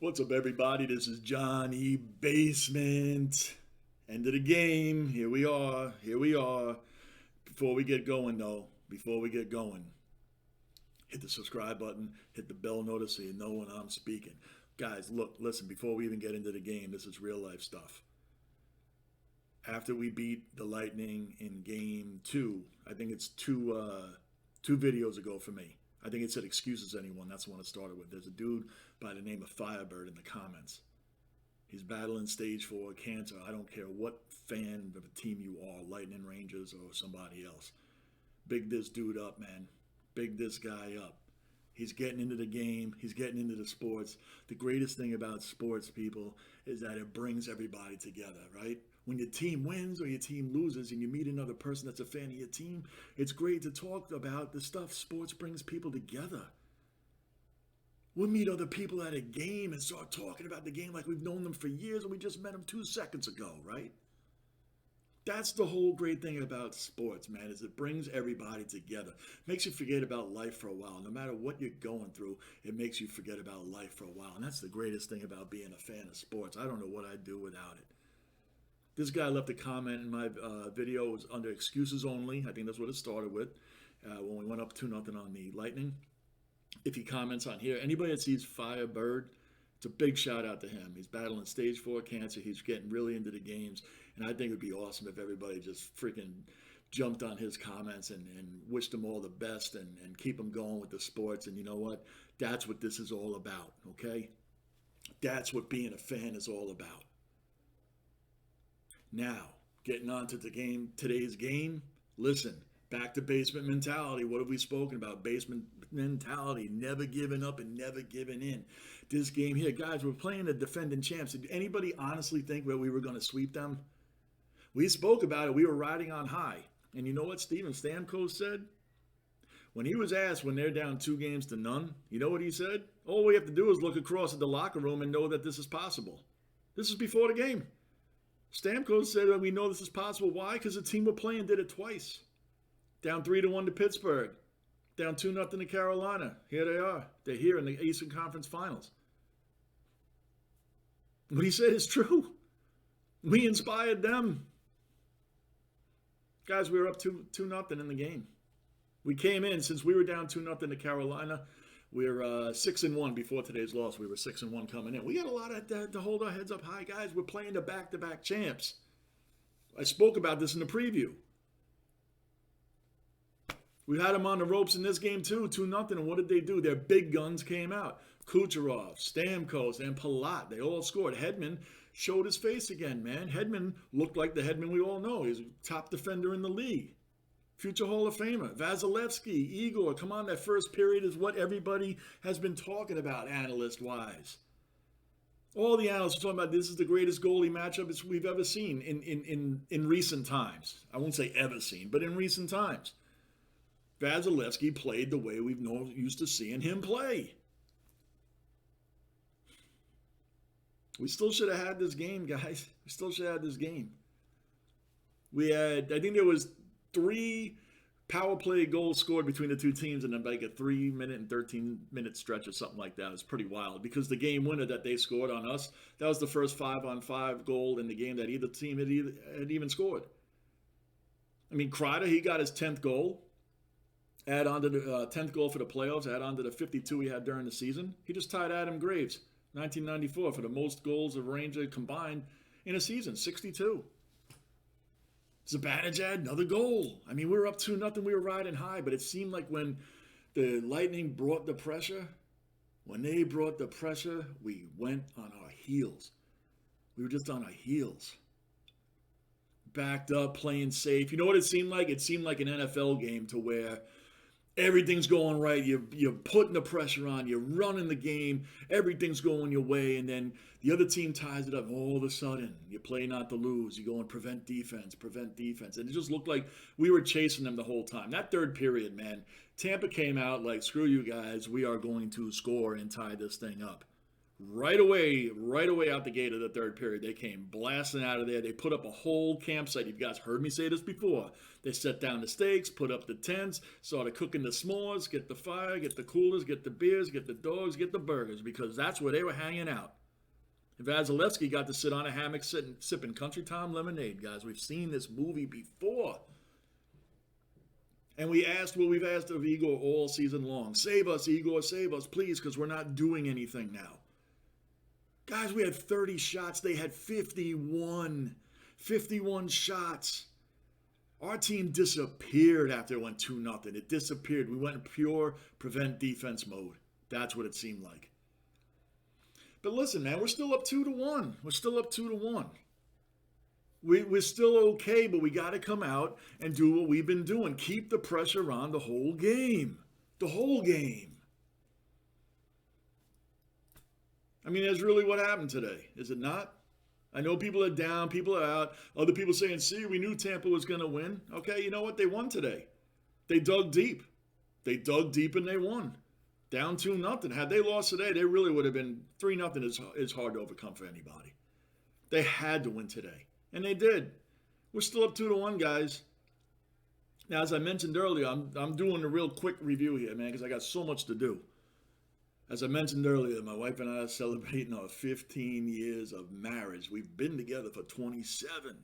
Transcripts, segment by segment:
What's up, everybody? This is Johnny Basement. End of the game. Here we are. Here we are. Before we get going, though, before we get going, hit the subscribe button, hit the bell notice so you know when I'm speaking. Guys, look, listen, before we even get into the game, this is real life stuff. After we beat the Lightning in game two, I think it's two videos ago for me. I think it said excuses anyone. That's the one I started with. There's a dude by the name of Firebird in the comments. He's battling stage 4 cancer. I don't care what fan of a team you are, Lightning, Rangers, or somebody else. Big this dude up, man. Big this guy up. He's getting into the game. He's getting into the sports. The greatest thing about sports, people, is that it brings everybody together, right? When your team wins or your team loses and you meet another person that's a fan of your team, it's great to talk about the stuff. Sports brings people together. We'll meet other people at a game and start talking about the game like we've known them for years and we just met them 2 seconds ago, right? That's the whole great thing about sports, man, is it brings everybody together. Makes you forget about life for a while. No matter what you're going through, it makes you forget about life for a while. And that's the greatest thing about being a fan of sports. I don't know what I'd do without it. This guy left a comment in my video. It was under excuses only. I think that's what it started with when we went up 2-0 on the Lightning. If he comments on here, anybody that sees Firebird, it's a big shout out to him. He's battling stage 4 cancer. He's getting really into the games. And I think it would be awesome if everybody just freaking jumped on his comments and wished him all the best and keep him going with the sports. And you know what? That's what this is all about, okay? That's what being a fan is all about. Now, getting on to the game, today's game, listen, back to basement mentality. What have we spoken about? Basement mentality, never giving up and never giving in. This game here, guys, we're playing the defending champs. Did anybody honestly think that we were going to sweep them? We spoke about it. We were riding on high. And you know what Steven Stamkos said? When he was asked when they're down 2-0, you know what he said? All we have to do is look across at the locker room and know that this is possible. This is before the game. Stamkos said that we know this is possible. Why? Because the team we're playing did it twice. Down 3-1 to Pittsburgh. Down 2-0 to Carolina. Here they are. They're here in the Eastern Conference Finals. What he said is true. We inspired them. Guys, we were up 2-0 in the game. We came in, since we were down 2-0 to Carolina, we were 6-1 before today's loss. We were 6-1 coming in. We got a lot of to hold our heads up high, guys. We're playing the back-to-back champs. I spoke about this in the preview. We had them on the ropes in this game too, 2-0. And what did they do? Their big guns came out. Kucherov, Stamkos, and Palat. They all scored. Hedman showed his face again, man. Hedman looked like the Hedman we all know. He's a top defender in the league. Future Hall of Famer. Vasilevsky, Igor. Come on, that first period is what everybody has been talking about, analyst-wise. All the analysts are talking about this is the greatest goalie matchup we've ever seen in recent times. I won't say ever seen, but in recent times. Vasilevsky played the way we've used to seeing him play. We still should have had this game, guys. We still should have had this game. I think there was 3 power play goals scored between the two teams in like a 3-minute and 13-minute stretch or something like that. It's pretty wild because the game winner that they scored on us, that was the first 5-on-5 goal in the game that either team had even scored. I mean, Kreider, he got his 10th goal. Add on to the 10th goal for the playoffs, add on to the 52 he had during the season. He just tied Adam Graves, 1994, for the most goals of Ranger combined in a season, 62. Zibanejad had another goal. I mean, we were up 2-0, we were riding high, but it seemed like when the Lightning brought the pressure, we went on our heels. We were just on our heels. Backed up, playing safe. You know what it seemed like? It seemed like an NFL game to where everything's going right. You're putting the pressure on. You're running the game. Everything's going your way. And then the other team ties it up. And all of a sudden, you play not to lose. You go and prevent defense. And it just looked like we were chasing them the whole time. That third period, man, Tampa came out like, screw you guys. We are going to score and tie this thing up. right away out the gate of the third period, they came blasting out of there. They put up a whole campsite. You guys heard me say this before. They set down the stakes, put up the tents, started cooking the s'mores, get the fire, get the coolers, get the beers, get the dogs, get the burgers, because that's where they were hanging out. Vasilevsky got to sit on a hammock sipping Country Time lemonade, guys. We've seen this movie before. And we've asked of Igor all season long. Save us, Igor, save us, please, because we're not doing anything now. Guys, we had 30 shots. They had 51. 51 shots. Our team disappeared after it went 2-0. It disappeared. We went in pure prevent defense mode. That's what it seemed like. But listen, man, we're still up 2-1. We're still up 2-1. We're still okay, but we got to come out and do what we've been doing. Keep the pressure on the whole game. The whole game. I mean, that's really what happened today, is it not? I know people are down, people are out. Other people saying, see, we knew Tampa was going to win. Okay, you know what? They won today. They dug deep. They dug deep and they won. Down 2-0. Had they lost today, they really would have been 3-0 is hard to overcome for anybody. They had to win today. And they did. We're still up 2-1, guys. Now, as I mentioned earlier, I'm doing a real quick review here, man, because I got so much to do. As I mentioned earlier, my wife and I are celebrating our 15 years of marriage. We've been together for 27.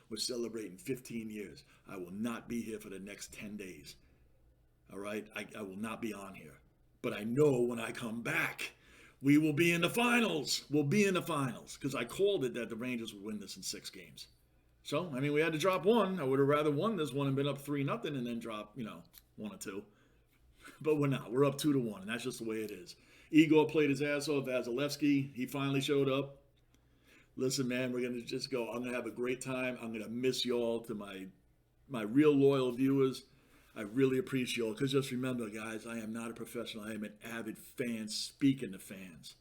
We're celebrating 15 years. I will not be here for the next 10 days. All right? I will not be on here. But I know when I come back, we will be in the finals. We'll be in the finals. Because I called it that the Rangers would win this in 6 games. So, I mean, we had to drop one. I would have rather won this one and been up 3-0 and then drop, 1 or 2. But we're not. We're up 2-1, and that's just the way it is. Igor played his ass off. Vasilevsky, he finally showed up. Listen, man, we're going to just go. I'm going to have a great time. I'm going to miss y'all, to my real loyal viewers. I really appreciate y'all. Because just remember, guys, I am not a professional. I am an avid fan speaking to fans.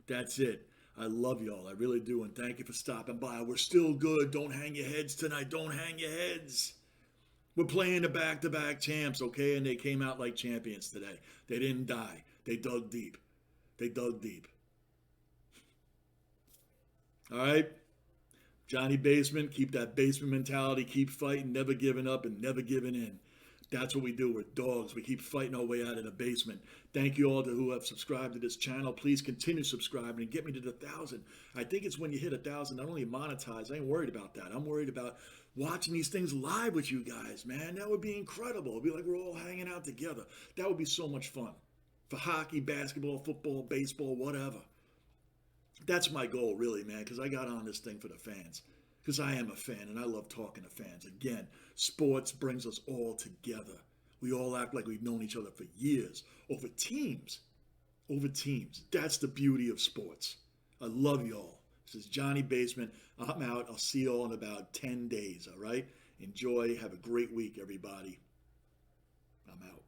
That's it. I love y'all. I really do. And thank you for stopping by. We're still good. Don't hang your heads tonight. Don't hang your heads. We're playing the back-to-back champs, okay? And they came out like champions today. They didn't die. They dug deep. They dug deep. All right? Johnny Basement, keep that basement mentality. Keep fighting, never giving up, and never giving in. That's what we do. We're dogs. We keep fighting our way out of the basement. Thank you all to who have subscribed to this channel. Please continue subscribing and get me to the 1,000. I think it's when you hit 1,000, not only monetize. I ain't worried about that. I'm worried about watching these things live with you guys, man. That would be incredible. It'd be like we're all hanging out together. That would be so much fun. For hockey, basketball, football, baseball, whatever. That's my goal, really, man, because I got on this thing for the fans. Because I am a fan, and I love talking to fans. Again, sports brings us all together. We all act like we've known each other for years. Over teams. Over teams. That's the beauty of sports. I love y'all. This is Johnny Basement. I'm out. I'll see y'all in about 10 days, all right? Enjoy. Have a great week, everybody. I'm out.